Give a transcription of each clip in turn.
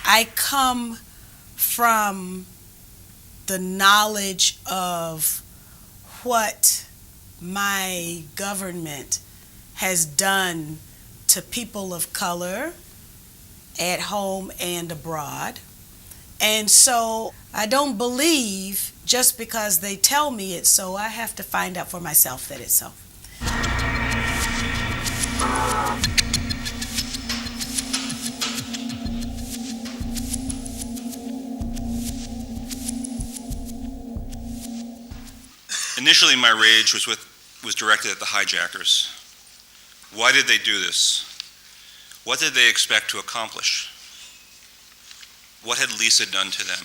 I come from the knowledge of what my government has done to people of color at home and abroad. And so I don't believe just because they tell me it's so. I have to find out for myself that it's so. Initially, my rage was directed at the hijackers. Why did they do this? What did they expect to accomplish? What had Lisa done to them?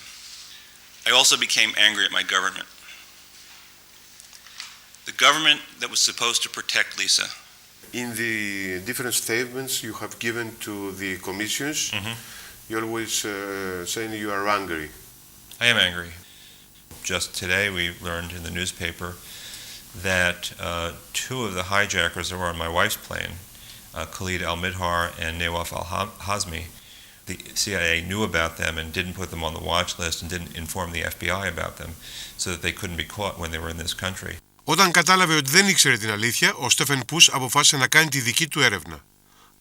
I also became angry at my government. The government that was supposed to protect Lisa. In the different statements you have given to the commissions, you're always saying you are angry. I am angry. Just today we learned in the newspaper that two of the hijackers that were on my wife's plane, Khalid al-Midhar and Nawaf al-Hazmi, the CIA knew about them and didn't put them on the watch list and didn't inform the FBI about them so that they couldn't be caught when they were in this country. Όταν κατάλαβε ότι δεν ήξερε την αλήθεια, ο Στέφεν Πους αποφάσισε να κάνει τη δική του έρευνα.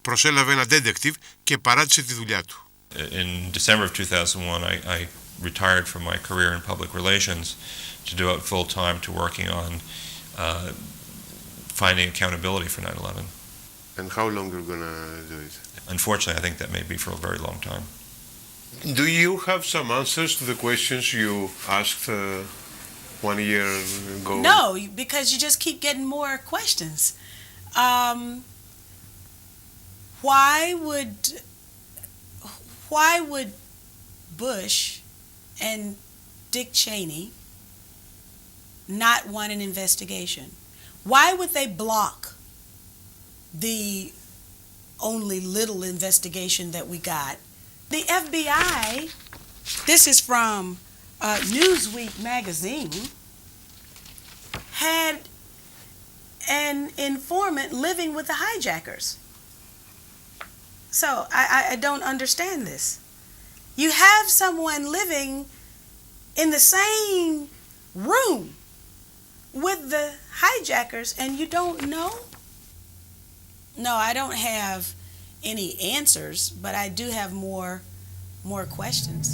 Προσέλαβε ένα detective και παράτησε τη δουλειά του. In December of 2001, I retired from my career in public relations to devote full time to working on finding accountability for 9/11. And how long are you gonna do it? Unfortunately, I think that may be for a very long time. Do you have some answers to the questions you asked 1 year ago? No, because you just keep getting more questions. Why would Bush and Dick Cheney not want an investigation? Why would they block the only little investigation that we got? The FBI, this is from Newsweek magazine, had an informant living with the hijackers. So I don't understand this. You have someone living in the same room with the hijackers and you don't know? No, I don't have any answers, but I do have more questions.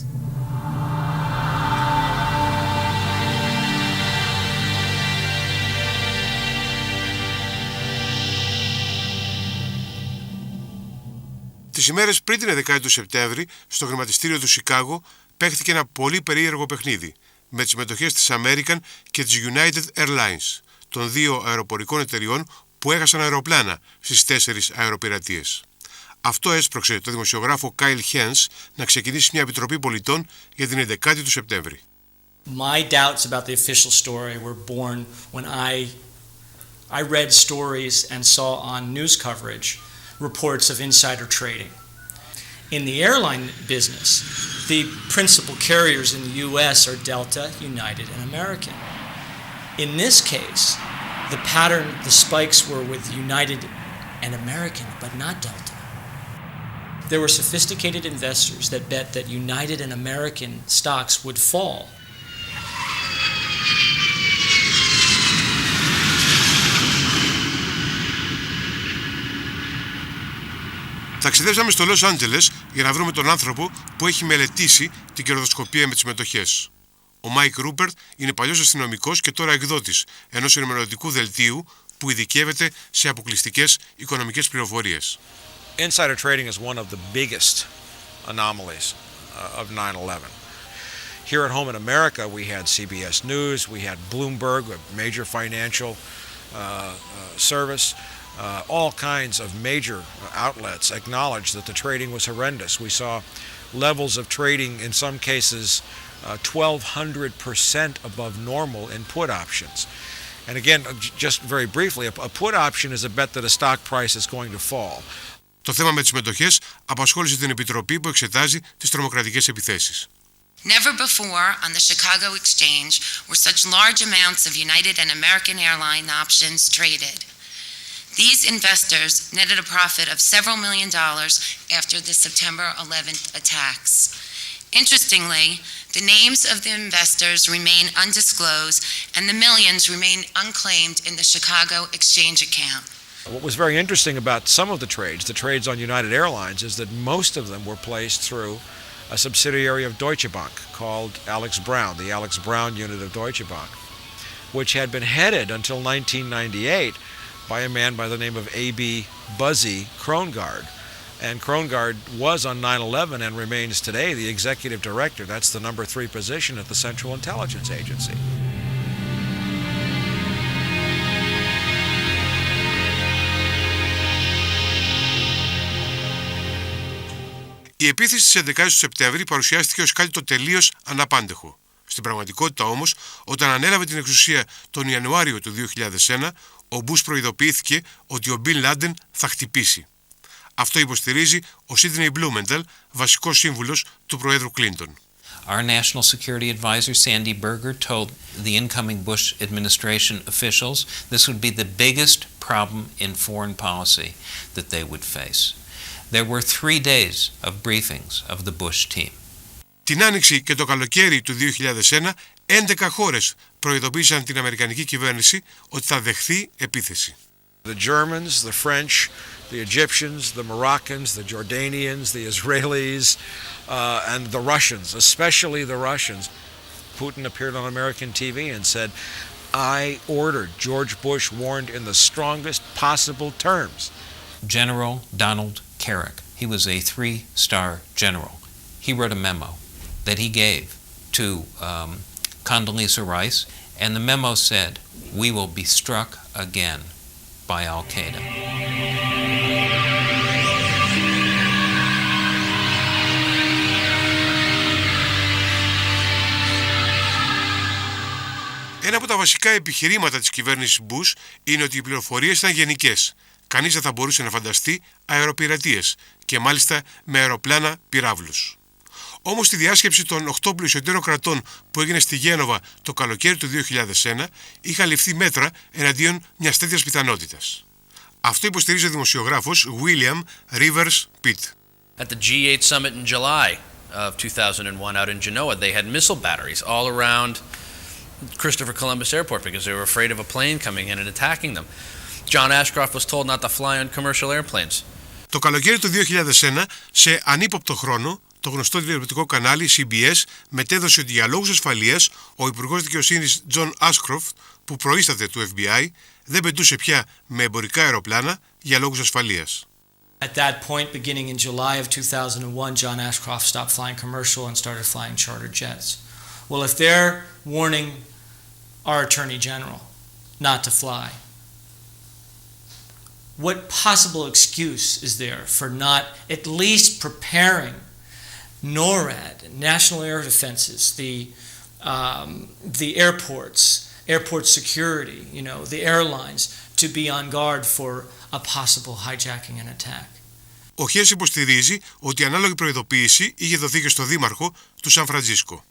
Τις ημέρες πριν την 11η του Σεπτέμβρη, στο χρηματιστήριο του Σικάγο, παίχθηκε ένα πολύ περίεργο παιχνίδι, με τις συμμετοχές της American και της United Airlines, των δύο αεροπορικών εταιριών που έχασαν αεροπλάνα στις 4 αεροπειρατείες. Αυτό έσπρωξε το δημοσιογράφο Κάιλ Χένς να ξεκινήσει μια επιτροπή πολιτών για την 11η του Σεπτέμβρη. My doubts about the official story were born when I read stories and saw on news coverage reports of insider trading. In the airline business, the principal carriers in the U.S. are Delta, United, and American. In this case, the pattern, the spikes were with United and American, but not Delta. There were sophisticated investors that bet that United and American stocks would fall. Ταξιδέψαμε στο Λος Άντζελες για να βρούμε τον άνθρωπο που έχει μελετήσει την κερδοσκοπία με τις μετοχές. Ο Μάικ Ρούπερτ είναι παλιός αστυνομικός και τώρα εκδότης ενός ενημερωτικού δελτίου που ειδικεύεται σε αποκλειστικές οικονομικές πληροφορίες. Insider trading is one of the biggest anomalies of 9/11. Here at home in America, we had CBS News, we had Bloomberg, a major financial service. All kinds of major outlets acknowledged that the trading was horrendous. We saw levels of trading, in some cases, 1,200% above normal in put options. And again, just very briefly, a put option is a bet that a stock price is going to fall. Το θέμα με τις μετοχές απασχόλησε την Επιτροπή που εξετάζει τις τρομοκρατικές επιθέσεις. Never before on the Chicago Exchange were such large amounts of United and American airline options traded. These investors netted a profit of several $1 million after the September 11th attacks. Interestingly, the names of the investors remain undisclosed and the millions remain unclaimed in the Chicago Exchange account. What was very interesting about some of the trades on United Airlines, is that most of them were placed through a subsidiary of Deutsche Bank called Alex Brown, the Alex Brown unit of Deutsche Bank, which had been headed until 1998 by a man by the name of A.B. Buzzy Krongard. And Krongard was on 9/11 and remains today the executive director. That's the number 3 position at the Central Intelligence Agency. Η επίθεση της 11ης του Σεπτέμβρη παρουσιάστηκε ως κάτι το τελείως αναπάντεχο. Στην πραγματικότητα όμως, όταν ανέλαβε την εξουσία τον Ιανουάριο του 2001, ο Μπούς προειδοποιήθηκε ότι ο Μπιν Λάντεν θα χτυπήσει. Αυτό υποστηρίζει ο Σίδνεϊ Μπλούμενταλ, βασικός σύμβουλος του Προέδρου Κλίντον. Our national security advisor, Sandy Berger, told the incoming Bush administration officials this would be the biggest problem in foreign policy that they would face. There were 3 days of briefings of the Bush team. Την Άνοιξη και το καλοκαίρι του 2001, 11 χώρες προειδοποίησαν την Αμερικανική κυβέρνηση ότι θα δεχθεί επίθεση. The Germans, the French, the Egyptians, the Moroccans, the Jordanians, the Israelis, and the Russians, especially the Russians. Putin appeared on American TV and said, I ordered, George Bush warned in the strongest possible terms. General Donald Carrick, he was a 3-star general. He wrote a memo that he gave to Condoleezza Rice, and the memo said, we will be struck again by Al-Qaeda. Ένα από τα βασικά επιχειρήματα της κυβέρνησης Bush είναι ότι οι πληροφορίες ήταν γενικές. Κανείς δεν θα μπορούσε να φανταστεί αεροπειρατείες και μάλιστα με αεροπλάνα πυράβλους. Όμως στη διάσκεψη των 8 πλουσιωτέρων κρατών που έγινε στη Γένοβα το καλοκαίρι του 2001 είχαν ληφθεί μέτρα εναντίον μιας τέτοιας πιθανότητας. Αυτό υποστηρίζει ο δημοσιογράφος William Rivers Pitt. At the G8 summit in July of 2001 out in Genoa, they had missile batteries all around Christopher Columbus Airport because they were afraid of a plane coming in and attacking them. John Ashcroft was told not to fly on commercial airplanes. Το καλοκαίρι του 2001, σε ανύποπτο χρόνο, το γνωστό τηλεοπτικό κανάλι CBS μετέδωσε ότι για λόγους ασφαλείας ο Υπουργός Δικαιοσύνης John Ashcroft, που προείσταται του FBI, δεν πετούσε πια με εμπορικά αεροπλάνα για λόγους ασφαλείας. At that point, beginning in July of 2001, John Ashcroft stopped flying commercial and started flying charter jets. Well, if they're warning our Attorney General not to fly, what possible excuse is there for not at least preparing NORAD, National Air Defenses, the airports, airport security, the airlines, to be on guard for a possible hijacking and attack? Ο Χέρς υποστηρίζει ότι η ανάλογη προειδοποίηση είχε δοθεί και στο δήμαρχο του Σαν Φραντζίσκο.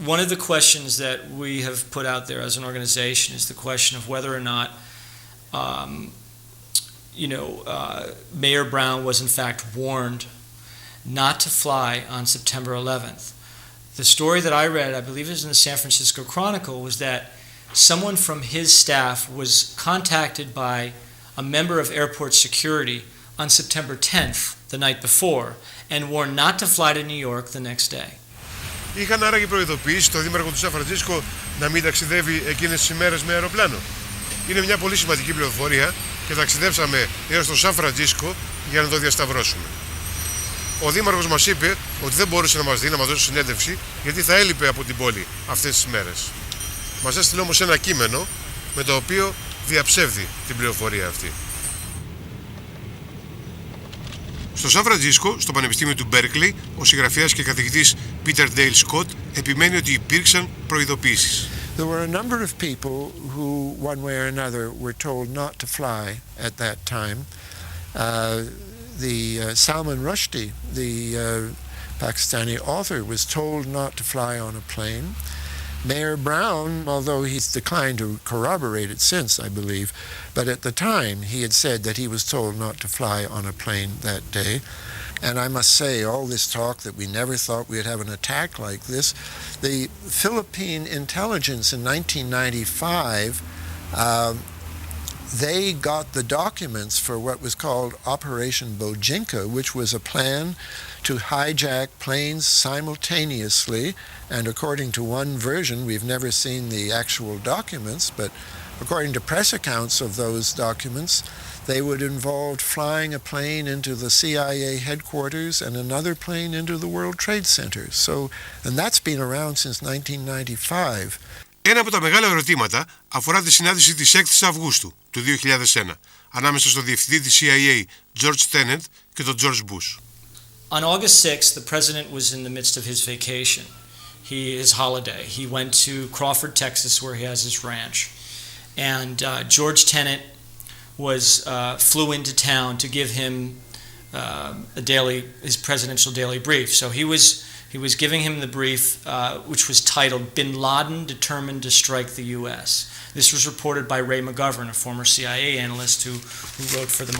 One of the questions that we have put out there as an organization is the question of whether or not Mayor Brown was in fact warned not to fly on September 11th. The story that I read, I believe it was in the San Francisco Chronicle, was that someone from his staff was contacted by a member of airport security on September 10th, the night before, and warned not to fly to New York the next day. Είχαν άραγε προειδοποιήσει το δήμαρχο του Σαν Φραντζίσκο να μην ταξιδεύει εκείνες τις ημέρες με αεροπλάνο. Είναι μια πολύ σημαντική πληροφορία και ταξιδέψαμε έως το Σαν Φραντζίσκο για να το διασταυρώσουμε. Ο δήμαρχος μας είπε ότι δεν μπορούσε να μας δει, να μας δώσει συνέντευξη, γιατί θα έλειπε από την πόλη αυτές τις μέρες. Μας έστειλε όμως ένα κείμενο με το οποίο διαψεύδει την πληροφορία αυτή. Στο Σαν Φραντζίσκο, στο Πανεπιστήμιο του Μπέρκλεϊ, ο συγγραφέας και καθηγητής Peter Dale Scott επιμένει ότι υπήρξαν προειδοποιήσεις. There were a number of people who, one way or another, were told not to fly at that time. Salman Rushdie, the Pakistani author, was told not to fly on a plane. Mayor Brown, although he's declined to corroborate it since, I believe, but at the time he had said that he was told not to fly on a plane that day. And I must say, all this talk that we never thought we'd have an attack like this, the Philippine intelligence in 1995, they got the documents for what was called Operation Bojinka, which was a plan to hijack planes simultaneously. And according to one version, we've never seen the actual documents, but according to press accounts of those documents, they would involve flying a plane into the CIA headquarters and another plane into the World Trade Center. So, and that's been around since 1995. Ένα από τα μεγάλα ερωτήματα αφορά τη συνάντηση της 6ης Αυγούστου του 2001 ανάμεσα στο διευθυντή της CIA, George Tenet, και τον George Bush. On August 6th, the president was in the midst of his vacation, his holiday. He went to Crawford, Texas, where he has his ranch. And George Tenet flew into town to give him his presidential daily brief. So he was giving him the brief, which was titled "Bin Laden Determined to Strike the U.S." This was reported by Ray McGovern, a former CIA analyst who wrote for the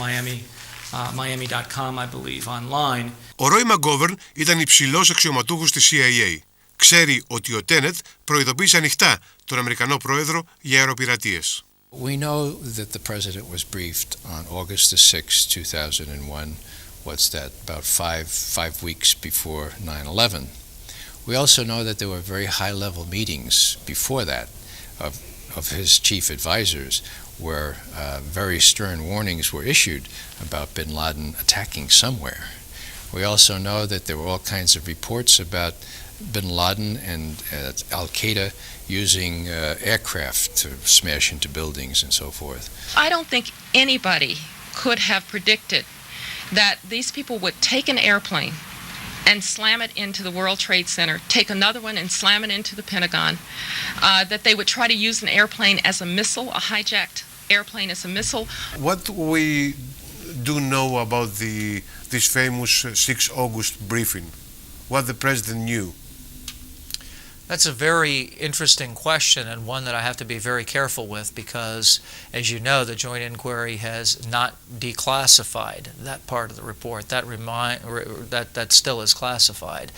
Miami.com, I believe, online. Ο Roy McGovern ήταν υψηλός αξιωματούχος της CIA. Ξέρει ότι ο Tenet προειδοποίησε ανοιχτά τον Αμερικανό πρόεδρο για αεροπειρατείες. We know that the president was briefed on August the 6th, 2001. What's that? About five weeks before 9/11. We also know that there were very high-level meetings before that of his chief advisors, where very stern warnings were issued about bin Laden attacking somewhere. We also know that there were all kinds of reports about bin Laden and Al-Qaeda using aircraft to smash into buildings and so forth. I don't think anybody could have predicted that these people would take an airplane and slam it into the World Trade Center, take another one and slam it into the Pentagon, that they would try to use an airplane as a missile, a hijacked airplane as a missile. What we do know about this famous 6 August briefing? What the president knew? That's a very interesting question, and one that I have to be very careful with because, as you know, the joint inquiry has not declassified that part of the report. That still is classified.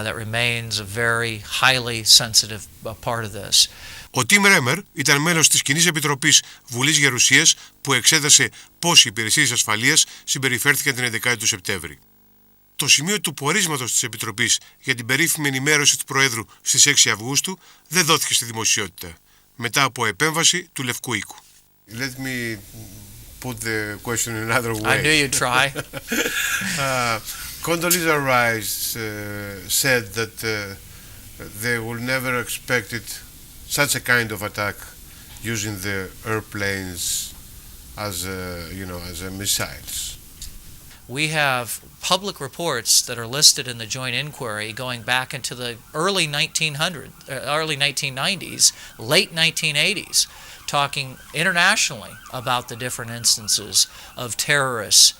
That remains a very highly sensitive part of this. Ο Τιμ Ρέμερ ήταν μέλος της Κοινής Επιτροπής Βουλής Γερουσίας που εξέτασε πώς οι υπηρεσίες ασφαλείας συμπεριφέρθηκαν την 11η του Σεπτέμβρη. Το σημείο του πορίσματος της Επιτροπής για την περίφημη ενημέρωση του Προέδρου στις 6 Αυγούστου δεν δόθηκε στη δημοσιότητα, μετά από επέμβαση του Λευκού Οίκου. Let me put the question in another way. I knew you'd try. Condoleezza Rice said that they will never expect such a kind of attack using the airplanes as missiles. We have public reports that are listed in the joint inquiry going back into the early 1990s, late 1980s, talking internationally about the different instances of terrorists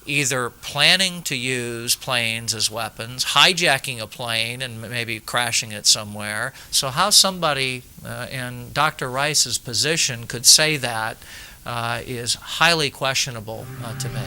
either planning to use planes as weapons, hijacking a plane and maybe crashing it somewhere. So how somebody in Dr. Rice's position could say that is highly questionable to me.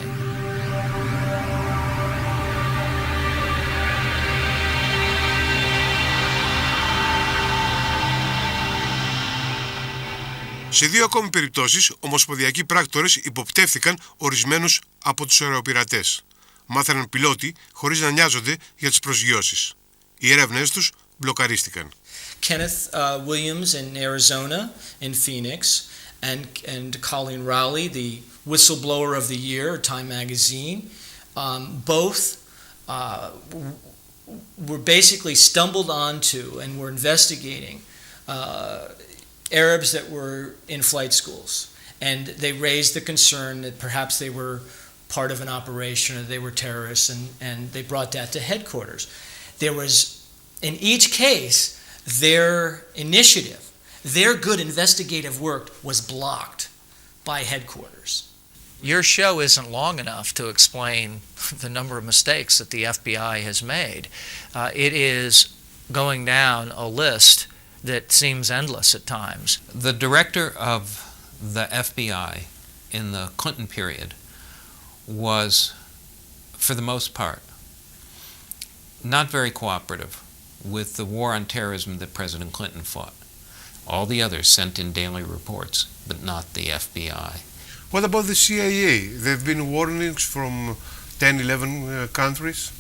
Σε 2 ακόμη περιπτώσεις, ομοσπονδιακοί πράκτορες υποπτεύθηκαν ορισμένους από τους αεροπειρατές. Μάθαιναν πιλότοι χωρίς να νοιάζονται για τις προσγειώσεις. Οι έρευνές τους μπλοκαρίστηκαν. Kenneth Williams in Arizona, in Phoenix, and Colleen Rowley, the whistleblower of the year, Time Magazine, both were basically stumbled onto and were investigating Arabs that were in flight schools, and they raised the concern that perhaps they were part of an operation or they were terrorists, and they brought that to headquarters. There was, in each case, their initiative, their good investigative work was blocked by headquarters. Your show isn't long enough to explain the number of mistakes that the FBI has made. It is going down a list that seems endless at times. The director of the FBI in the Clinton period was, for the most part, not very cooperative with the war on terrorism that President Clinton fought. All the others sent in daily reports, but not the FBI. What about the CIA? There have been warnings from 10, 11 countries.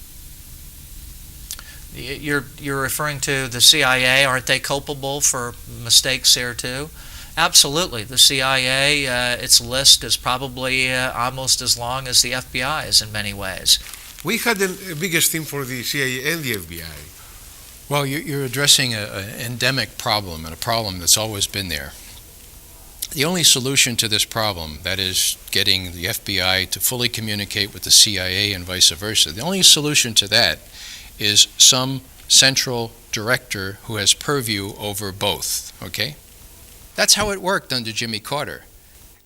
You're referring to the CIA. Aren't they culpable for mistakes there too? Absolutely. The CIA, its list is probably almost as long as the FBI's in many ways. We had a biggest theme for the CIA and the FBI. Well, you're addressing an endemic problem, and a problem that's always been there. The only solution to this problem, that is getting the FBI to fully communicate with the CIA and vice versa, the only solution to that is some central director who has purview over both, okay? That's how it worked under Jimmy Carter.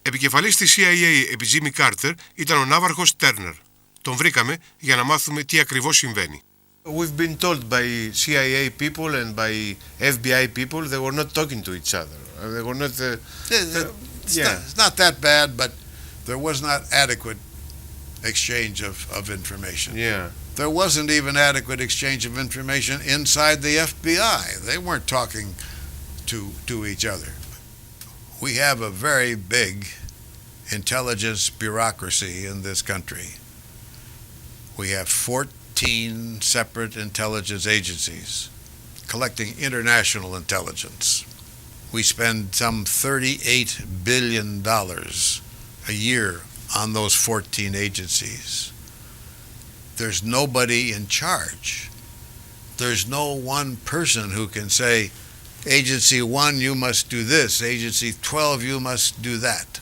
Επικεφαλής της CIA επί Jimmy Carter ήταν ο ναύαρχος Turner. Τον βρήκαμε για να μάθουμε τι ακριβώς συμβαίνει. We've been told by CIA people and by FBI people they were not talking to each other. They were not. It's not that bad, but there was not adequate exchange of information. Yeah. There wasn't even adequate exchange of information inside the FBI. They weren't talking to each other. We have a very big intelligence bureaucracy in this country. We have 14 separate intelligence agencies collecting international intelligence. We spend some $38 billion a year on those 14 agencies. There's nobody in charge. There's no one person who can say, Agency 1, you must do this. Agency 12, you must do that.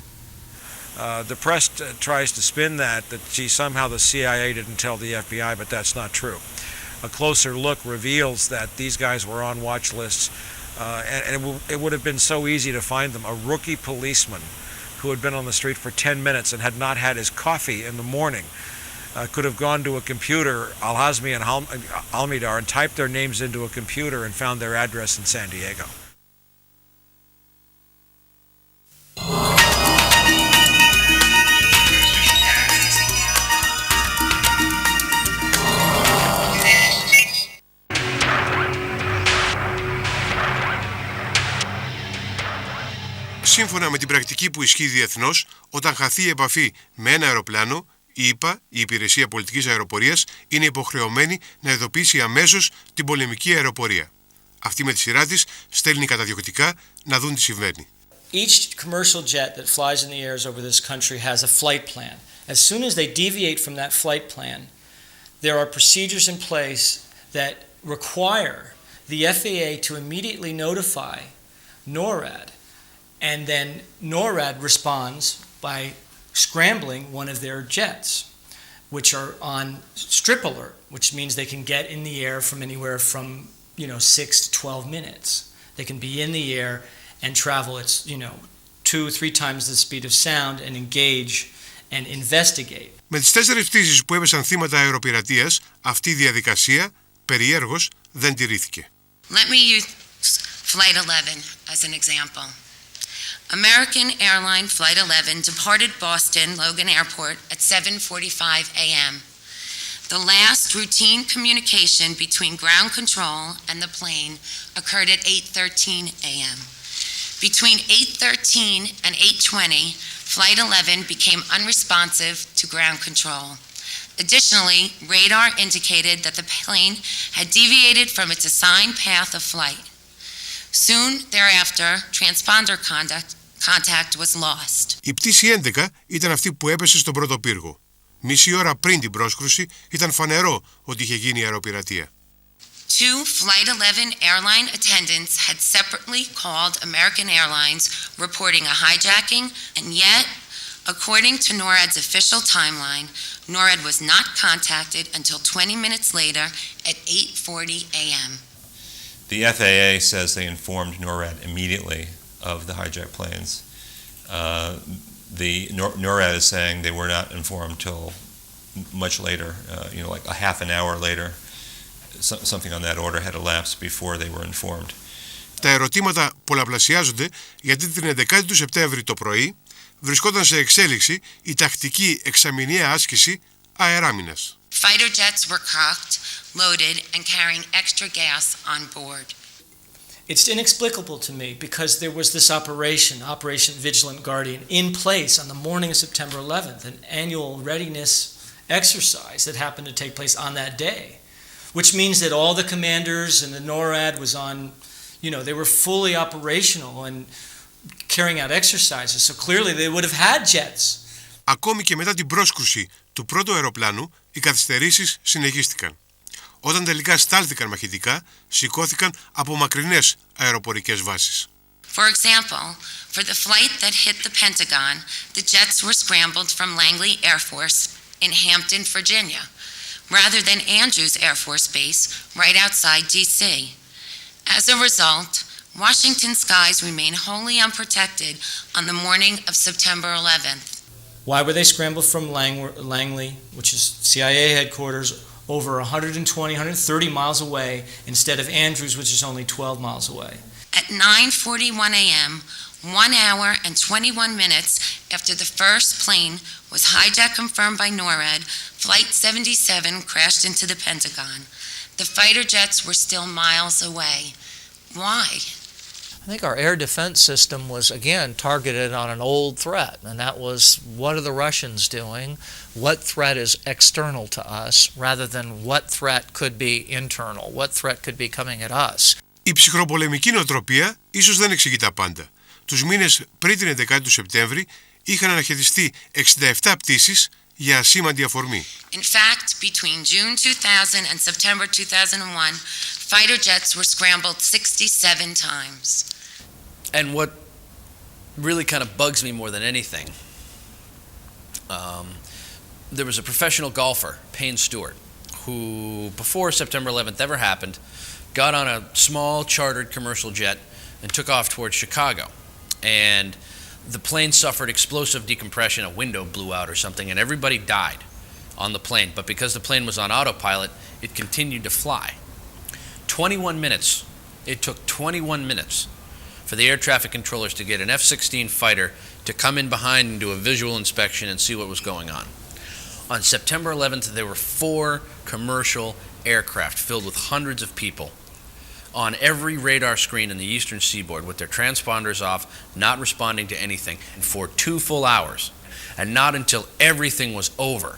The press tries to spin that gee, somehow the CIA didn't tell the FBI, but that's not true. A closer look reveals that these guys were on watch lists, and it would have been so easy to find them. A rookie policeman who had been on the street for 10 minutes and had not had his coffee in the morning could have gone to a computer, Al-Hazmi and Almidar, and typed their names into a computer and found their address in San Diego. Σύμφωνα με την πρακτική που ισχύει διεθνώς, όταν χαθεί η επαφή με ένα αεροπλάνο, η ΗΠΑ, η Υπηρεσία Πολιτικής Αεροπορίας, είναι υποχρεωμένη να ειδοποιήσει αμέσως την πολεμική αεροπορία. Αυτή με τη σειρά της στέλνει καταδιοκτικά να δουν τι συμβαίνει. Each commercial jet that flies in the airs over this country has a flight plan. As soon as they deviate from that flight plan, there are procedures in place that require the FAA to immediately notify NORAD, and then NORAD responds by scrambling one of their jets, which are on strip alert, which means they can get in the air from anywhere from 6 to 12 minutes. They can be in the air and travel at 2-3 times the speed of sound and engage and investigate. Με τις 4 πτήσεις που έπεσαν θύματα αεροπειρατείας, αυτή η διαδικασία περιέργως δεν τηρήθηκε. Let me use Flight 11 as an example. American Airline Flight 11 departed Boston Logan Airport at 7:45 a.m. The last routine communication between ground control and the plane occurred at 8:13 a.m. Between 8:13 and 8:20, Flight 11 became unresponsive to ground control. Additionally, radar indicated that the plane had deviated from its assigned path of flight. Soon thereafter, transponder contact was lost. Η πτήση 11 ήταν αυτή που έπεσε στον πρώτο πύργο. Μισή ώρα πριν την πρόσκρουση ήταν φανερό ότι είχε γίνει αεροπειρατεία. Two Flight 11 airline attendants had separately called American Airlines reporting a hijacking, and yet, according to NORAD's official timeline, NORAD was not contacted until 20 minutes later at 8:40 a.m. The FAA says they informed NORAD immediately of the hijacked planes. The NORAD is saying they were not informed till much later, like a half an hour later. Something on that order had elapsed before they were informed. Τα ερωτήματα πολλαπλασιάζονται γιατί την 11η του Σεπτέμβρη το πρωί βρισκόταν σε εξέλιξη η τακτική εξαμηνιαία άσκηση αεράμινας. Fighter jets were cocked, loaded, and carrying extra gas on board. It's inexplicable to me because there was this Operation Vigilant Guardian, in place on the morning of September 11th, an annual readiness exercise that happened to take place on that day, which means that all the commanders and the NORAD was on, they were fully operational and carrying out exercises, so clearly they would have had jets. Ακόμη και μετά την πρόσκρουση του πρώτου αεροπλάνου, οι καθυστερήσεις συνεχίστηκαν. Όταν τελικά στάλθηκαν μαχητικά, σηκώθηκαν από μακρινές αεροπορικές βάσεις. For example, for the flight that hit the Pentagon, the jets were scrambled from Langley Air Force in Hampton, Virginia, rather than Andrews Air Force Base right outside D.C. As a result, Washington skies remain wholly unprotected on the morning of September 11th. Why were they scrambled from Langley, which is CIA headquarters, over 130 miles away, instead of Andrews, which is only 12 miles away? At 9:41 a.m., 1 hour and 21 minutes after the first plane was hijacked confirmed by NORAD, Flight 77 crashed into the Pentagon. The fighter jets were still miles away. Why? I think our air defense system was, again, targeted on an old threat, and that was, what are the Russians doing? What threat is external to us, rather than what threat could be internal? What threat could be coming at us? Η ψυχροπολεμική νοοτροπία ίσως δεν εξηγεί τα πάντα. Τους μήνες πριν την 11η του Σεπτέμβρη είχαν αναχαιτιστεί 67 πτήσεις για ασήμαντη αφορμή. In fact, between June 2000 and September 2001, fighter jets were scrambled 67 times. And what really kind of bugs me more than anything, there was a professional golfer, Payne Stewart, who, before September 11th ever happened, got on a small chartered commercial jet and took off towards Chicago. And the plane suffered explosive decompression, a window blew out or something, and everybody died on the plane. But because the plane was on autopilot, it continued to fly. 21 minutes. It took 21 minutes for the air traffic controllers to get an F-16 fighter to come in behind and do a visual inspection and see what was going on. On September 11th, there were 4 commercial aircraft filled with hundreds of people on every radar screen in the eastern seaboard with their transponders off, not responding to anything, for 2 full hours. And not until everything was over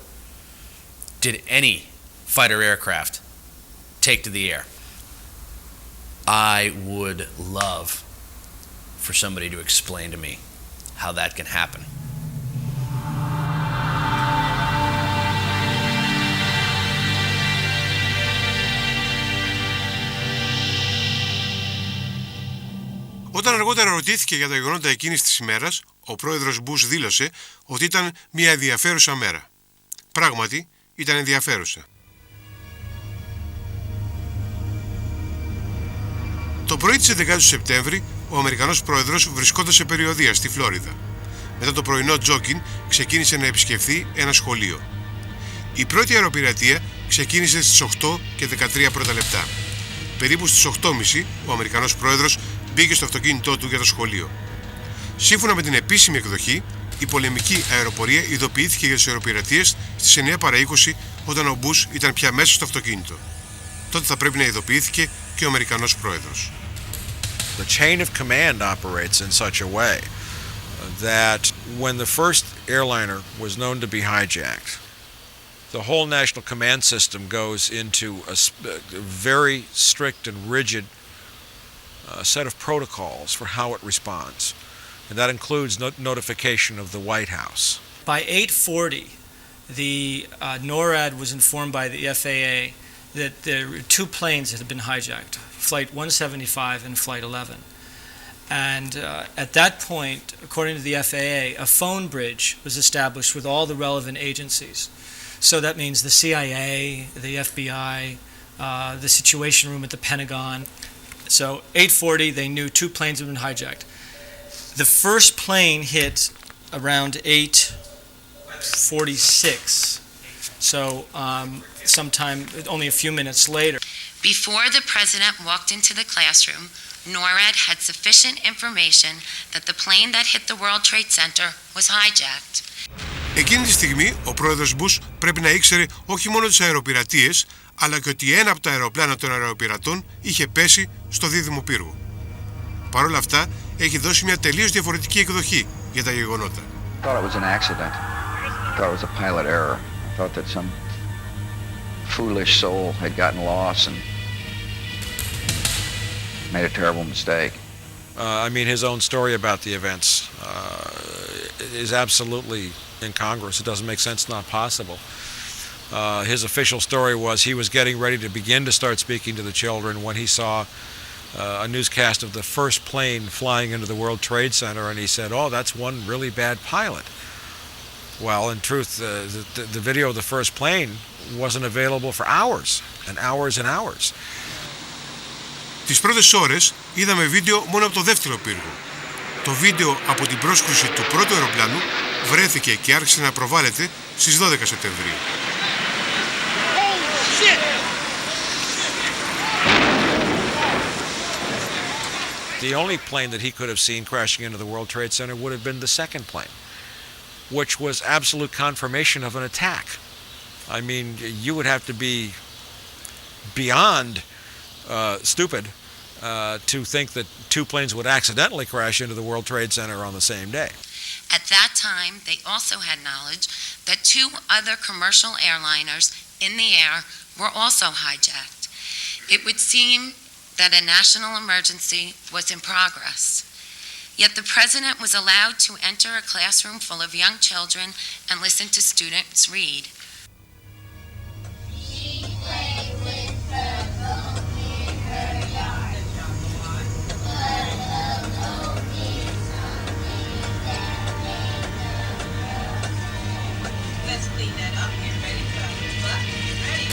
did any fighter aircraft take to the air. I would love for somebody to explain to me how that can happen. Όταν αργότερα ρωτήθηκε για τα γεγονότα εκείνης της ημέρας, ο πρόεδρος Μπούς δήλωσε ότι ήταν μια ενδιαφέρουσα μέρα. Πράγματι, ήταν ενδιαφέρουσα. Το πρωί της 11ης Σεπτέμβρη, ο Αμερικανός πρόεδρος βρισκόταν σε περιοδεία στη Φλόριδα. Μετά το πρωινό τζόκιν ξεκίνησε να επισκεφθεί ένα σχολείο. Η πρώτη αεροπειρατεία ξεκίνησε στις 8 και 13 πρώτα λεπτά. Περίπου στις 8.30 ο Αμερικανός πρόεδρος μπήκε στο αυτοκίνητό του για το σχολείο. Σύμφωνα με την επίσημη εκδοχή, η πολεμική αεροπορία ειδοποιήθηκε για τις αεροπειρατείες στις 9 παρά 20 όταν ο Μπούς ήταν πια μέσα στο αυτοκίνητο. Τότε θα πρέπει να ειδοποιήθηκε και ο Αμερικανός πρόεδρος. The chain of command operates in such a way that when the first airliner was known to be hijacked, the whole national command system goes into a very strict and rigid set of protocols for how it responds. And that includes notification of the White House. By 8:40, the NORAD was informed by the FAA that there were 2 planes that had been hijacked, Flight 175 and Flight 11. And at that point, according to the FAA, a phone bridge was established with all the relevant agencies. So that means the CIA, the FBI, the Situation Room at the Pentagon. So 8:40, they knew 2 planes had been hijacked. The first plane hit around 8:46. So sometime, only a few minutes later. Before the president walked into the classroom, NORAD had sufficient information that the plane that hit the World Trade Center was hijacked. Εκείνη τη στιγμή, ο πρόεδρος Μπους πρέπει να ήξερε όχι μόνο τις αεροπειρατείες, αλλά και ότι ένα από τα αεροπλάνα των αεροπειρατών είχε πέσει στο δίδυμο πύργο. Παρ' όλα αυτά, έχει δώσει μια τελείως διαφορετική εκδοχή για τα γεγονότα. Foolish soul had gotten lost and made a terrible mistake. I mean, his own story about the events is absolutely incongruous. It doesn't make sense, not possible. His official story was he was getting ready to begin to start speaking to the children when he saw a newscast of the first plane flying into the World Trade Center, and he said, "Oh, that's one really bad pilot." Well, in truth, the video of the first plane wasn't available for hours and hours and hours. Τις πρώτες ώρες είδαμε βίντεο μόνο από το δεύτερο πύργο. Το βίντεο από την πρόσκρουση του πρώτου αεροπλάνου βρέθηκε και άρχισε να προβάλλεται στις 12 Σεπτεμβρίου. The only plane that he could have seen crashing into the World Trade Center would have been the second plane, which was absolute confirmation of an attack. I mean, you would have to be beyond stupid to think that two planes would accidentally crash into the World Trade Center on the same day. At that time, they also had knowledge that two other commercial airliners in the air were also hijacked. It would seem that a national emergency was in progress. Yet the president was allowed to enter a classroom full of young children and listen to students read. Let's clean that up. Get ready for get ready.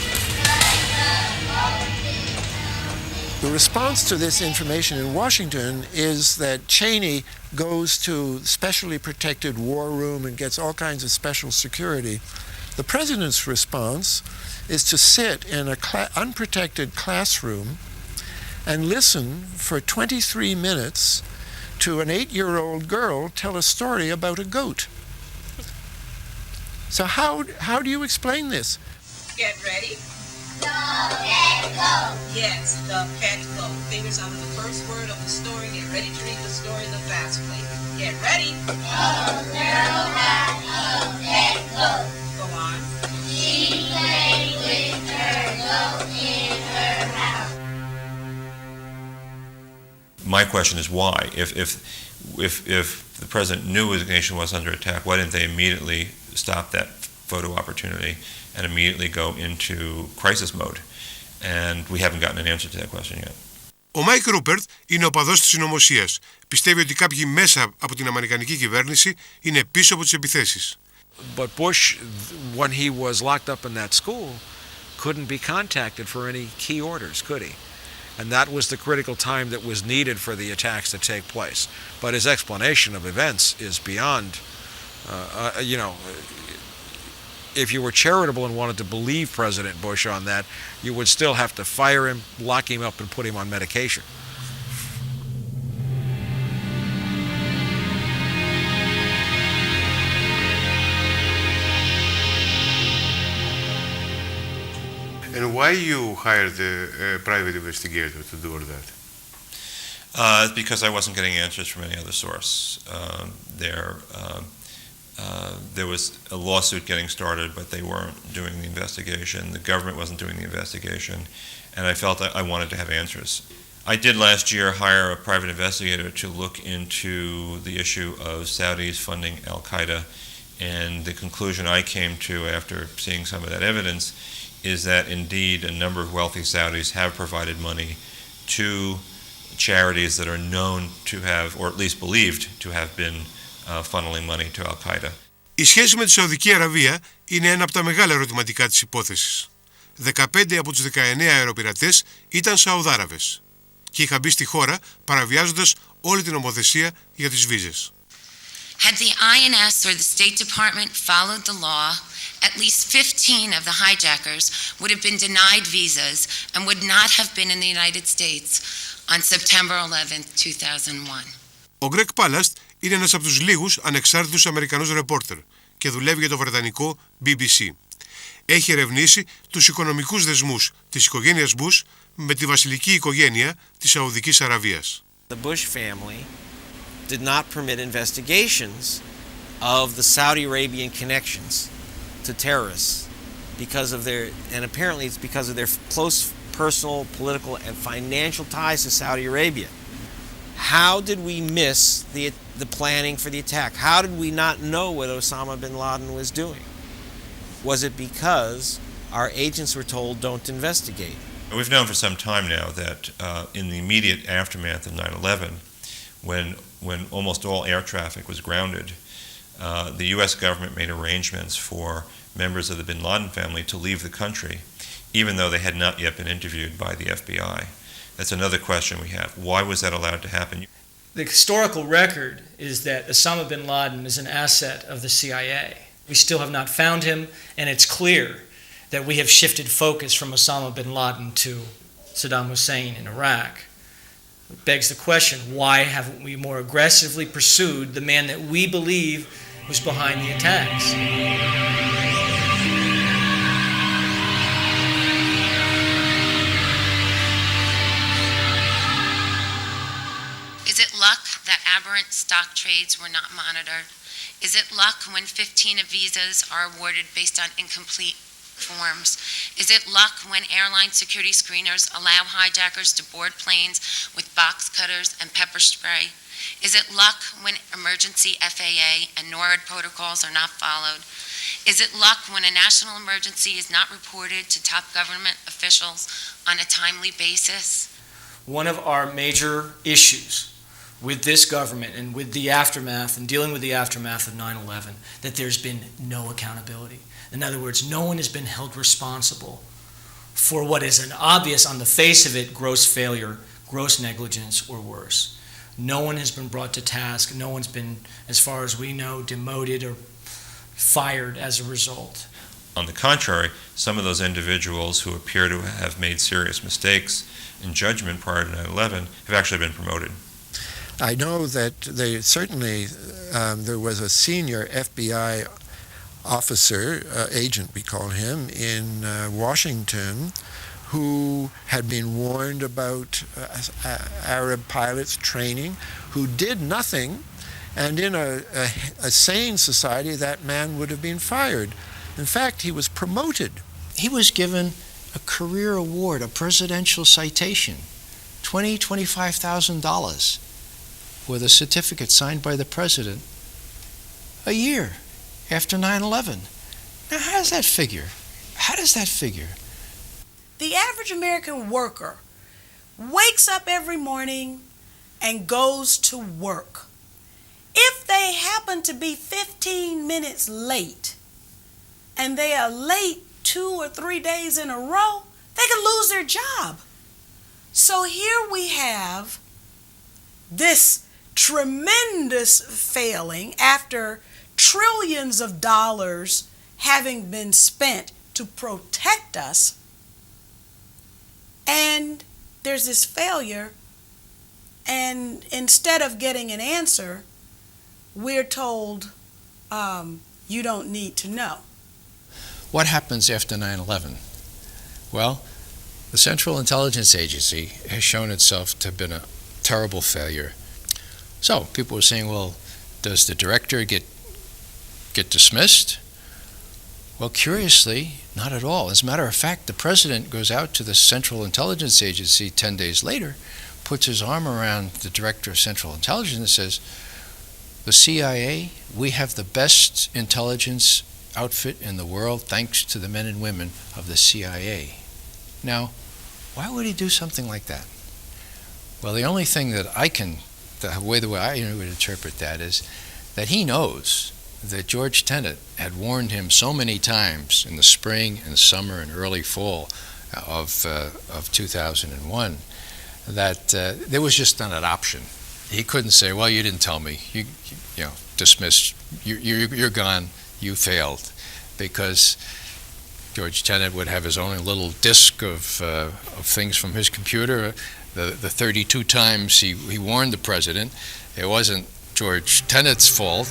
The response to this information in Washington is that Cheney goes to specially protected war room and gets all kinds of special security. The president's response is to sit in an unprotected classroom and listen for 23 minutes to an 8-year-old girl tell a story about a goat. So how do you explain this? Get ready. The pet goat. Yes, the pet goat. Fingers under the first word of the story. Get ready to read the story the fast way. Get ready. A girl had a pet goat. Go on. She played with her goat in her house. My question is why? If the president knew his nation was under attack, why didn't they immediately stop that photo opportunity and immediately go into crisis mode? And we haven't gotten an answer to that question yet. Ο Μάικ Ρούπερτ είναι οπαδός της συνωμοσίας. Πιστεύει ότι κάποιοι μέσα από την αμερικανική κυβέρνηση είναι πίσω από τις επιθέσεις. But Bush, when he was locked up in that school, couldn't be contacted for any key orders, could he? And that was the critical time that was needed for the attacks to take place. But his explanation of events is beyond, if you were charitable and wanted to believe President Bush on that, you would still have to fire him, lock him up, and put him on medication. And why you hired a private investigator to do all that? Because I wasn't getting answers from any other source. There was a lawsuit getting started, but they weren't doing the investigation. The government wasn't doing the investigation, and I felt I wanted to have answers. I did last year hire a private investigator to look into the issue of Saudis funding Al-Qaeda, and the conclusion I came to after seeing some of that evidence is that indeed a number of wealthy Saudis have provided money to charities that are known to have, or at least believed to have been funneling money to Al-Qaeda. Η σχέση με τη Σαουδική Αραβία είναι ένα από τα μεγάλα ερωτηματικά της υπόθεσης. 15 από τους 19 αεροπειρατές ήταν Σαουδάραβες και είχαν μπει στη χώρα παραβιάζοντας όλη την νομοθεσία για τις βίζες. Had the INS or the State Department followed the law at least 15 of the hijackers would have been denied visas and would not have been in the United States on September 11th, 2001. Ο Γκρέγκ Πάλαστ είναι ένας από τους λίγους ανεξάρτητους Αμερικανούς ρεπόρτερ και δουλεύει για το βρετανικό BBC. Έχει ερευνήσει τους οικονομικούς δεσμούς της οικογένειας Bush με τη βασιλική οικογένεια της Σαουδικής Αραβίας. The Bush family did not permit investigations of the Saudi Arabian connections to terrorists because of their, and apparently it's because of their close personal, political, and financial ties to Saudi Arabia. How did we miss the planning for the attack? How did we not know what Osama bin Laden was doing? Was it because our agents were told don't investigate? We've known for some time now that in the immediate aftermath of 9/11, when almost all air traffic was grounded, the U.S. government made arrangements for members of the bin Laden family to leave the country, even though they had not yet been interviewed by the FBI. That's another question we have. Why was that allowed to happen? The historical record is that Osama bin Laden is an asset of the CIA. We still have not found him, and it's clear that we have shifted focus from Osama bin Laden to Saddam Hussein in Iraq. It begs the question, why haven't we more aggressively pursued the man that we believe was behind the attacks? Is it luck that aberrant stock trades were not monitored? Is it luck when 15 of visas are awarded based on incomplete forms? Is it luck when airline security screeners allow hijackers to board planes with box cutters and pepper spray? Is it luck when emergency FAA and NORAD protocols are not followed? Is it luck when a national emergency is not reported to top government officials on a timely basis? One of our major issues with this government and with the aftermath and dealing with the aftermath of 9/11, that there's been no accountability. In other words, no one has been held responsible for what is an obvious, on the face of it, gross failure, gross negligence, or worse. No one has been brought to task. No one's been, as far as we know, demoted or fired as a result. On the contrary, some of those individuals who appear to have made serious mistakes in judgment prior to 9/11 have actually been promoted. I know that they certainly, there was a senior FBI officer, agent we call him, in Washington, who had been warned about Arab pilots training, who did nothing, and in a sane society that man would have been fired. In fact, he was promoted. He was given a career award, a presidential citation, $25,000 with a certificate signed by the president a year after 9/11. Now, how does that figure? How does that figure? The average American worker wakes up every morning and goes to work. If they happen to be 15 minutes late, and they are late 2 or 3 days in a row, they could lose their job. So here we have this tremendous failing after trillions of dollars having been spent to protect us, and there's this failure, and instead of getting an answer, we're told, you don't need to know. What happens after 9/11? Well, the Central Intelligence Agency has shown itself to have been a terrible failure. So people were saying, well, does the director get dismissed? Well, curiously, not at all. As a matter of fact, the president goes out to the Central Intelligence Agency 10 days later, puts his arm around the director of Central Intelligence and says, the CIA, we have the best intelligence outfit in the world thanks to the men and women of the CIA. Now, why would he do something like that? Well, the only thing that the way I would interpret that is that he knows that George Tenet had warned him so many times in the spring and summer and early fall of 2001 that there was just not an option. He couldn't say, well, you didn't tell me, you know, dismissed, you're gone, you failed. because George Tenet would have his own little disk of things from his computer. The 32 times he warned the president, it wasn't George Tenet's fault.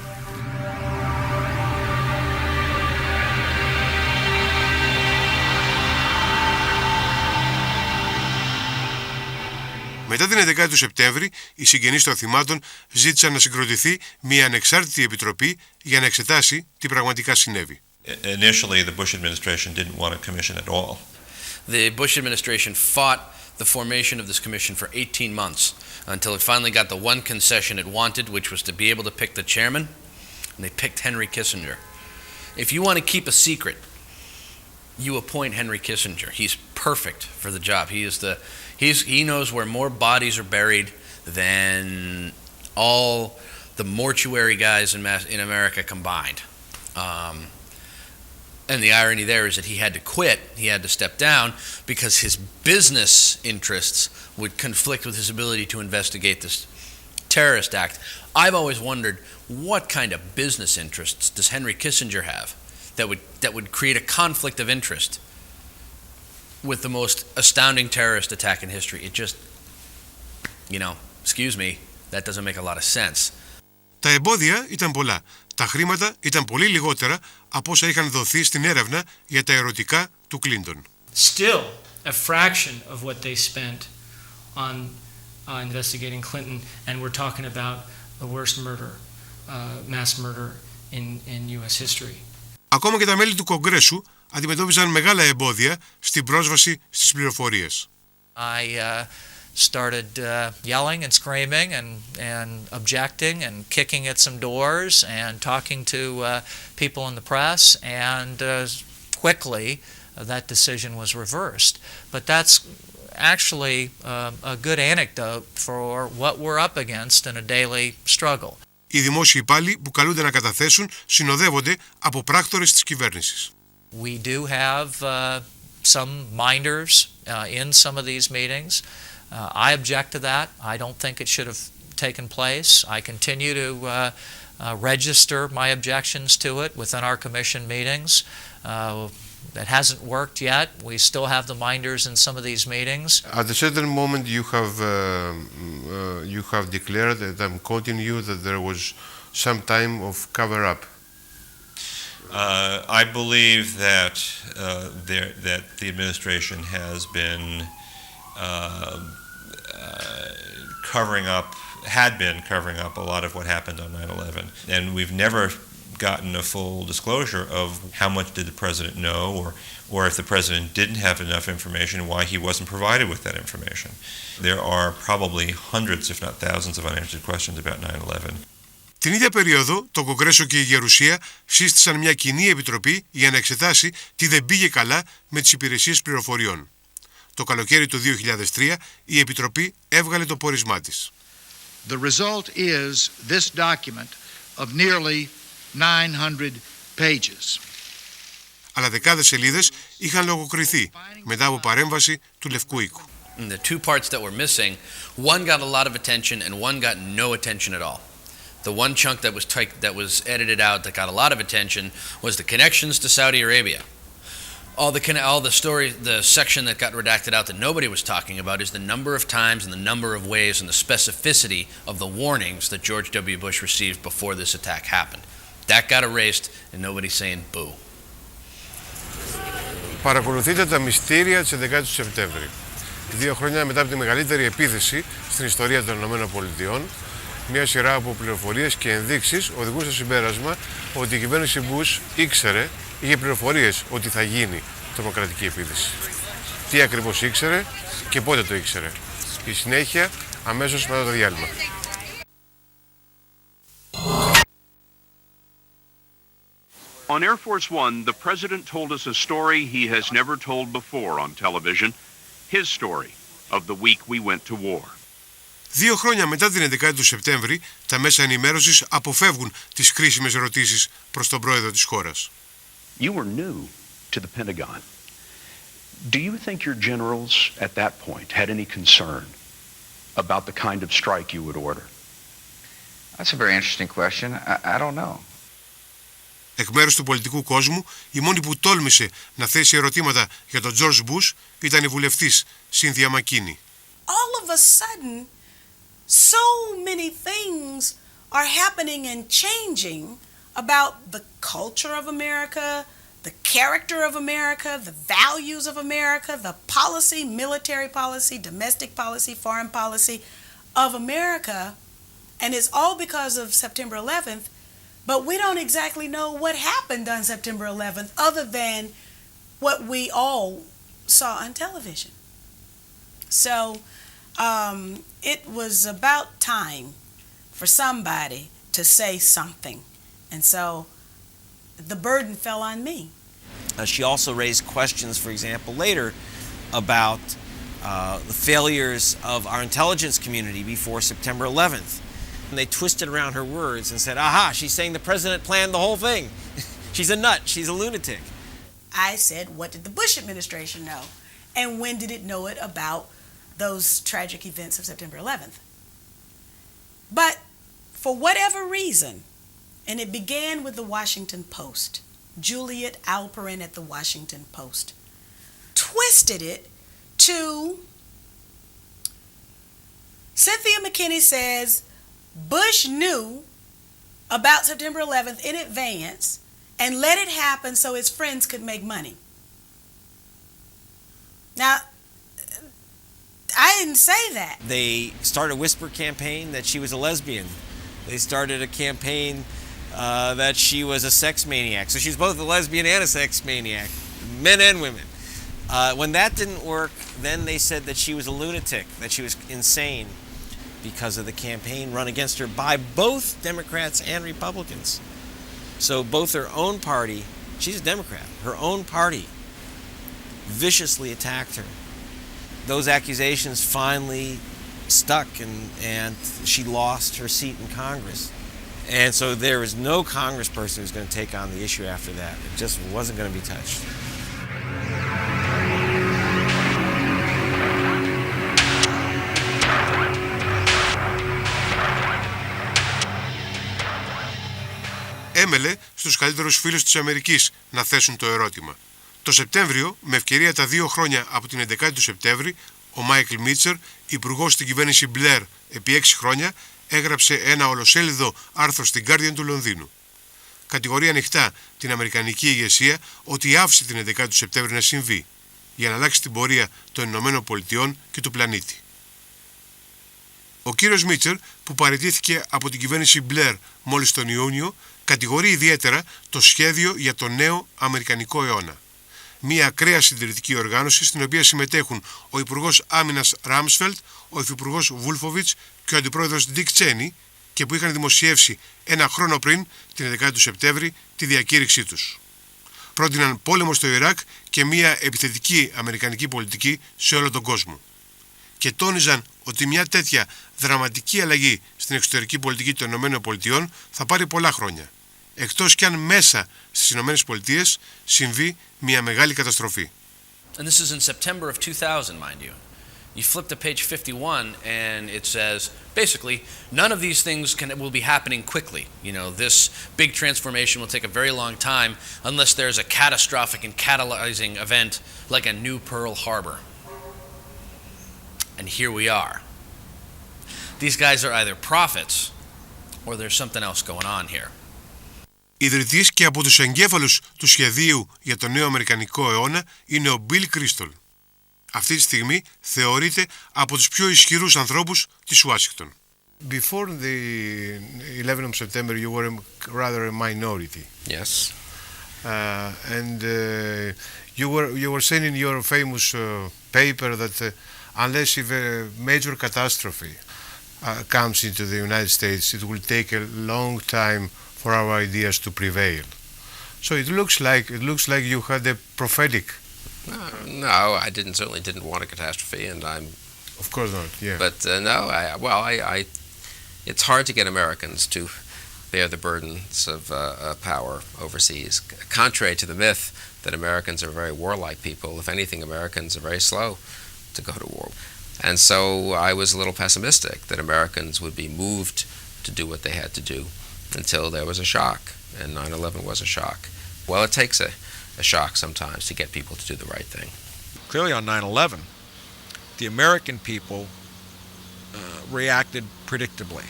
Μετά την 11η του Σεπτέμβρη, οι συγγενείς των θυμάτων ζήτησαν να συγκροτηθεί μια ανεξάρτητη επιτροπή για να εξετάσει τι πραγματικά συνέβη. Initially, the Bush administration didn't want a commission at all. The Bush administration fought the formation of this commission for 18 months until it finally got the one concession it wanted, which was to be able to pick the chairman, and they picked Henry Kissinger. If you want to keep a secret, you appoint Henry Kissinger. He's perfect for the job. He knows where more bodies are buried than all the mortuary guys in America combined. And the irony there is that he had to quit, he had to step down, because his business interests would conflict with his ability to investigate this terrorist act. I've always wondered, what kind of business interests does Henry Kissinger have that would create a conflict of interest with the most astounding terrorist attack in history? It just, excuse me, that doesn't make a lot of sense. Τα εμπόδια ήταν πολλά. Τα χρήματα ήταν πολύ λιγότερα από όσα είχαν δοθεί στην έρευνα για τα ερωτικά του Κλίντον. Still, a fraction of what they spent on investigating Clinton, and we're talking about the worst murder, mass murder in U.S. history. Ακόμα και τα μέλη του Κογκρέσου αντιμετώπιζαν μεγάλα εμπόδια στην πρόσβαση στις πληροφορίες. I started yelling and screaming and objecting and kicking at some doors and talking to people in the press, and quickly that decision was reversed. But that's actually a good anecdote for what we're up against in a daily struggle. Οι δημόσιοι υπάλληλοι που καλούνται να καταθέσουν συνοδεύονται από πράκτορες της κυβέρνησης. We do have some minders in some of these meetings. I object to that. I don't think it should have taken place. I continue to register my objections to it within our commission meetings. That hasn't worked yet. We still have the minders in some of these meetings. At a certain moment you have declared, that I'm quoting you, that there was some time of cover-up. I believe that that the administration has been had been covering up a lot of what happened on 9/11, and we've never gotten a full disclosure of how much did the president know, or if the president didn't have enough information, why he wasn't provided with that information. There are probably hundreds, if not thousands, of unanswered questions about 9/11. Την ίδια περίοδο, το Κογκρέσο και η Γερουσία σύστησαν μια κοινή επιτροπή για να εξετάσει τι δεν πήγε καλά με τις υπηρεσίες πληροφοριών. Το καλοκαίρι του 2003 η επιτροπή έβγαλε το πόρισμά της. The result is this document of nearly 900 pages. Αλλά δεκάδες σελίδες είχαν λογοκριθεί μετά από παρέμβαση του Λευκού Οίκου. The two parts that were missing, one got a lot of attention and one got no attention at all. The one chunk that was edited out that got a lot of attention was the connections to Saudi Arabia. All the story, the section that got redacted out that nobody was talking about is the number of times and the number of ways and the specificity of the warnings that George W. Bush received before this attack happened. That got erased and nobody's saying boo. Παρακολουθείτε τα μυστήρια της 11ης του Σεπτέμβρη. 2 χρόνια μετά από τη μεγαλύτερη επίθεση στην ιστορία των ΗΠΑ, μια σειρά από πληροφορίες και ενδείξεις οδηγούν στο συμπέρασμα ότι η κυβέρνηση Bush είχε πληροφορίες ότι θα γίνει τρομοκρατική επίθεση. Τι ακριβώς ήξερε και πότε το ήξερε. Η συνέχεια αμέσως μετά το διάλειμμα. On Air Force One, the president told us a story he has never told before on television, his story of the week we went to war. 2 χρόνια μετά την 11η του Σεπτέμβρη, τα μέσα ενημέρωσης αποφεύγουν τις κρίσιμες ερωτήσεις προς τον πρόεδρο της χώρας. You were new to the Pentagon. Do you think your generals at that point had any concern about the kind of strike you would order? That's a very interesting question. I don't know. Εκ μέρους του πολιτικού κόσμου, η μόνη που τόλμησε να θέσει ερωτήματα για τον George Bush ήταν η βουλευτής Cynthia McKinney. All of a sudden, so many things are happening and changing about the culture of America, the character of America, the values of America, the policy, military policy, domestic policy, foreign policy of America, and it's all because of September 11th, but we don't exactly know what happened on September 11th other than what we all saw on television. So it was about time for somebody to say something, and so the burden fell on me. She also raised questions, for example, later about the failures of our intelligence community before September 11th. And they twisted around her words and said, aha, she's saying the president planned the whole thing. She's a nut. She's a lunatic. I said, what did the Bush administration know? And when did it know it about those tragic events of September 11th? But for whatever reason, and it began with the Washington Post, Juliet Alperin at the Washington Post twisted it to Cynthia McKinney says Bush knew about September 11th in advance and let it happen so his friends could make money. Now, I didn't say that. They started a whisper campaign that she was a lesbian. They started a campaign that she was a sex maniac. So she's both a lesbian and a sex maniac, men and women. When that didn't work, then they said that she was a lunatic, that she was insane because of the campaign run against her by both Democrats and Republicans. So both her own party, she's a Democrat, her own party viciously attacked her. Those accusations finally stuck and she lost her seat in Congress. And so there was no congressperson who was going to take on the issue after that. It just wasn't going to be touched. Έμελε στους καλύτερους φίλους της Αμερικής να θέσουν το ερώτημα. Το Σεπτέμβριο, με ευκαιρία τα 2 χρόνια από την 11η του Σεπτέμβρη, ο Μάικλ Μίτσερ, υπουργός στην κυβέρνηση Μπλερ επί 6 χρόνια, έγραψε ένα ολοσέλιδο άρθρο στην Guardian του Λονδίνου. Κατηγορεί ανοιχτά την αμερικανική ηγεσία ότι άφησε την 11η του Σεπτέμβρη να συμβεί, για να αλλάξει την πορεία των Ηνωμένων Πολιτειών και του πλανήτη. Ο κύριος Μίτσερ, που παραιτήθηκε από την κυβέρνηση Μπλερ μόλις τον Ιούνιο, κατηγορεί ιδιαίτερα το σχέδιο για το νέο Αμερικανικό αιώνα. Μια ακραία συντηρητική οργάνωση στην οποία συμμετέχουν ο Υπουργός Άμυνας Ράμσφελτ, ο Υφυπουργός Βούλφοβιτς και ο Αντιπρόεδρος Ντικ Τσένι, και που είχαν δημοσιεύσει 1 χρόνο πριν, την 11η του Σεπτέμβρη, τη διακήρυξή τους. Πρότειναν πόλεμο στο Ιράκ και μια επιθετική αμερικανική πολιτική σε όλο τον κόσμο. Και τόνιζαν ότι μια τέτοια δραματική αλλαγή στην εξωτερική πολιτική των ΗΠΑ θα πάρει πολλά χρόνια, εκτός κι αν μέσα στις ΗΠΑ συμβεί μια μεγάλη καταστροφή. And this is in September of 2000, mind you. You flip to page 51 and it says, basically, none of these things will be happening quickly. You know, this big transformation will take a very long time unless there's a catastrophic and catalyzing event like a new Pearl Harbor. And here we are. These guys are either prophets or there's something else going on here. Ιδρυτής και από τους εγκέφαλους του σχεδίου για τον νέο Αμερικανικό αιώνα είναι ο Bill Kristol. Αυτή τη στιγμή θεωρείται από τους πιο ισχυρούς ανθρώπους της Ουάσιγκτον. Before the 11th of September you were rather a minority. Yes. And you were saying in your famous paper that unless if a major catastrophe comes into the United States, it will take a long time for our ideas to prevail. So it looks like you had a prophetic. No, I certainly didn't want a catastrophe, and I'm. Of course not. Yeah. But no, it's hard to get Americans to bear the burdens of power overseas. Contrary to the myth that Americans are very warlike people, if anything, Americans are very slow to go to war. And so I was a little pessimistic that Americans would be moved to do what they had to do until there was a shock, and 9/11 was a shock. Well, it takes a shock sometimes to get people to do the right thing. Clearly on 9/11, the American people reacted predictably.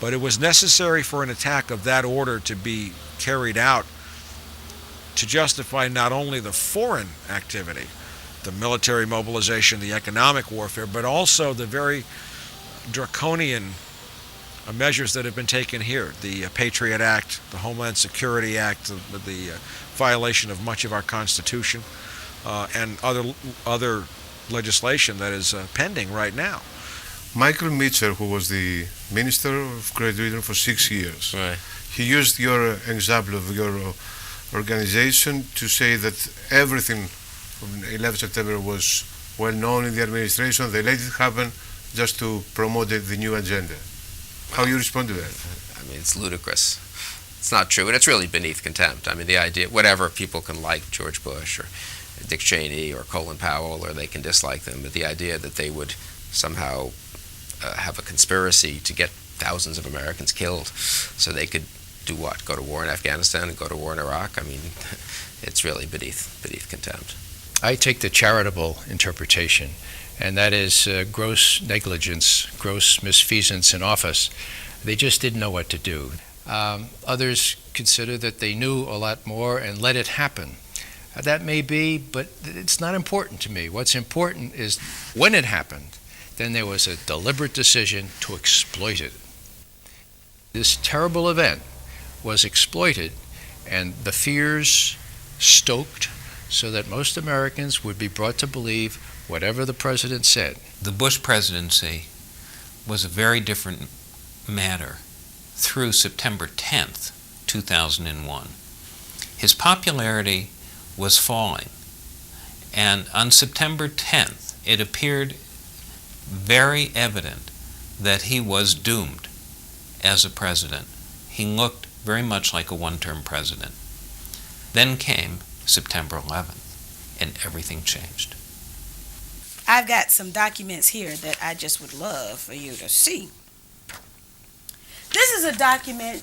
But it was necessary for an attack of that order to be carried out to justify not only the foreign activity, the military mobilization, the economic warfare, but also the very draconian measures that have been taken here. The Patriot Act, the Homeland Security Act, the violation of much of our Constitution, and other legislation that is pending right now. Michael Mitchell, who was the Minister of Great Britain for 6 years, Right. he used your example of your organization to say that everything on 11 September was well known in the administration. They let it happen just to promote the new agenda. How you respond to that? I mean, it's ludicrous. It's not true, and it's really beneath contempt. I mean, the idea, whatever people can like George Bush or Dick Cheney or Colin Powell, or they can dislike them, but the idea that they would somehow have a conspiracy to get thousands of Americans killed so they could do what? Go to war in Afghanistan and go to war in Iraq? I mean, it's really beneath contempt. I take the charitable interpretation, and that is gross negligence, gross misfeasance in office. They just didn't know what to do. Others consider that they knew a lot more and let it happen. That may be, but it's not important to me. What's important is when it happened, then there was a deliberate decision to exploit it. This terrible event was exploited, and the fears stoked so that most Americans would be brought to believe whatever the president said. The Bush presidency was a very different matter through September 10th, 2001. His popularity was falling, and on September 10th, it appeared very evident that he was doomed as a president. He looked very much like a one-term president. Then came September 11th, and everything changed. I've got some documents here that I just would love for you to see. This is a document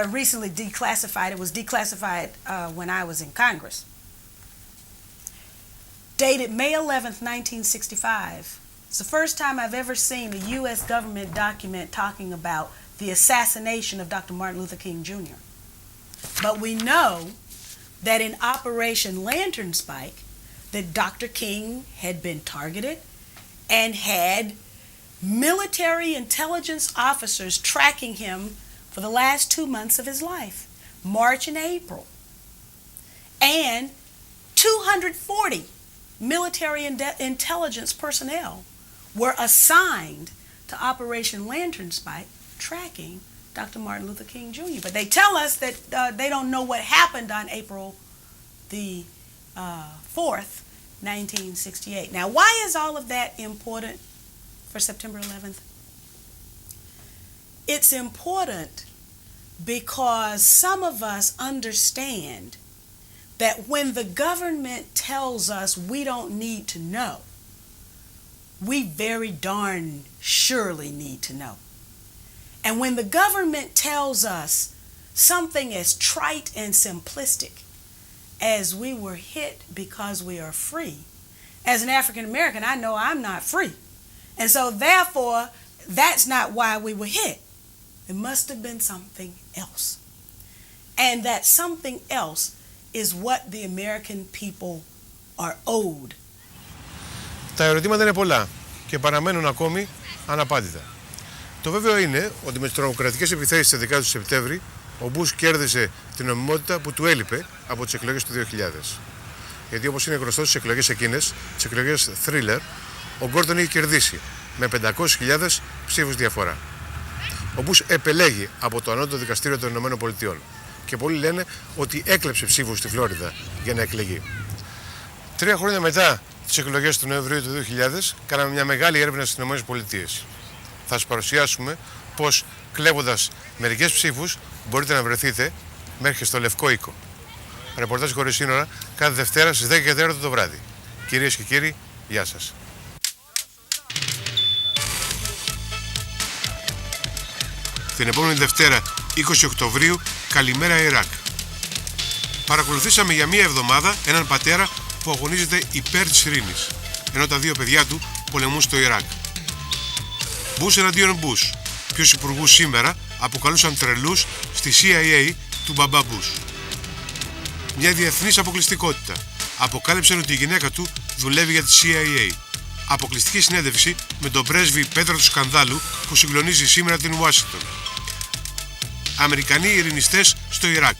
recently declassified. It was declassified when I was in Congress. Dated May 11th, 1965. It's the first time I've ever seen a U.S. government document talking about the assassination of Dr. Martin Luther King Jr. But we know that in Operation Lantern Spike, that Dr. King had been targeted and had military intelligence officers tracking him for the last 2 months of his life, March and April. And 240 military intelligence personnel were assigned to Operation Lantern Spike, tracking Dr. Martin Luther King Jr. But they tell us that they don't know what happened on April the 4th, 1968. Now, why is all of that important for September 11th? It's important because some of us understand that when the government tells us we don't need to know, we very darn surely need to know. And when the government tells us something as trite and simplistic as we were hit because we are free, as an African American, I know I'm not free. And so therefore, that's not why we were hit. It must have been something else. And that something else is what the American people are owed. Τα ερωτήματα είναι πολλά και παραμένουν ακόμη αναπάντητα. Το βέβαιο είναι ότι με τις τρομοκρατικές επιθέσεις της 11ης του Σεπτέμβρη, ο Μπούς κέρδισε την νομιμότητα που του έλειπε από τις εκλογές του 2000. Γιατί όπως είναι γνωστό στις εκλογές εκείνες, τις εκλογές thriller, ο Γκόρντον είχε κερδίσει με 500.000 ψήφους διαφορά. Ο Μπούς επελέγει από το Ανώτατο Δικαστήριο των Ηνωμένων Πολιτειών και πολλοί λένε ότι έκλεψε ψήφους στη Φλόριδα για να εκλεγεί. 3 χρόνια μετά τις εκλογές του Νοεμβρίου του 2000, κάναμε μια μεγάλη έρευνα στις Ηνωμένες Πολιτείες. Θα σας παρουσιάσουμε πως κλέβοντας μερικές ψήφους μπορείτε να βρεθείτε μέχρι στο Λευκό Οίκο. Ρεπορτάζ Χωρίς Σύνορα κάθε Δευτέρα στις 10:04 το βράδυ. Κυρίες και κύριοι, γεια σας. Την επόμενη Δευτέρα, 20 Οκτωβρίου, καλημέρα Ιράκ. Παρακολουθήσαμε για μία εβδομάδα έναν πατέρα που αγωνίζεται υπέρ της ειρήνης, ενώ τα δύο παιδιά του πολεμούν στο Ιράκ. Μπούς εναντίον Μπούς. Ποιους υπουργούς σήμερα αποκαλούσαν τρελούς στη CIA του μπαμπά Μπούς. Μια διεθνής αποκλειστικότητα. Αποκάλυψαν ότι η γυναίκα του δουλεύει για τη CIA. Αποκλειστική συνέντευξη με τον πρέσβη Πέτρο του Σκανδάλου που συγκλονίζει σήμερα την Ουάσιγκτον. Αμερικανοί ειρηνιστές στο Ιράκ.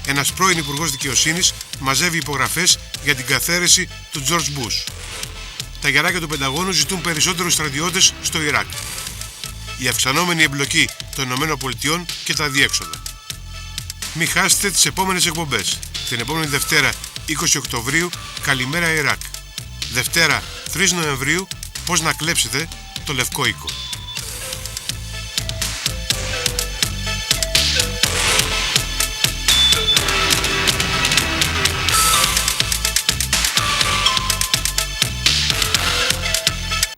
Ένας πρώην υπουργός δικαιοσύνης μαζεύει υπογραφές για την καθαίρεση του Τζορτζ Μπούς. Τα γεράκια του Πενταγώνου ζητούν περισσότερους στρατιώτες στο Ιράκ. Η αυξανόμενη εμπλοκή των ΗΠΑ και τα διέξοδα. Μην χάσετε τις επόμενες εκπομπές. Την επόμενη Δευτέρα, 20 Οκτωβρίου, καλημέρα Ιράκ. Δευτέρα, 3 Νοεμβρίου, πώς να κλέψετε το Λευκό Οίκο.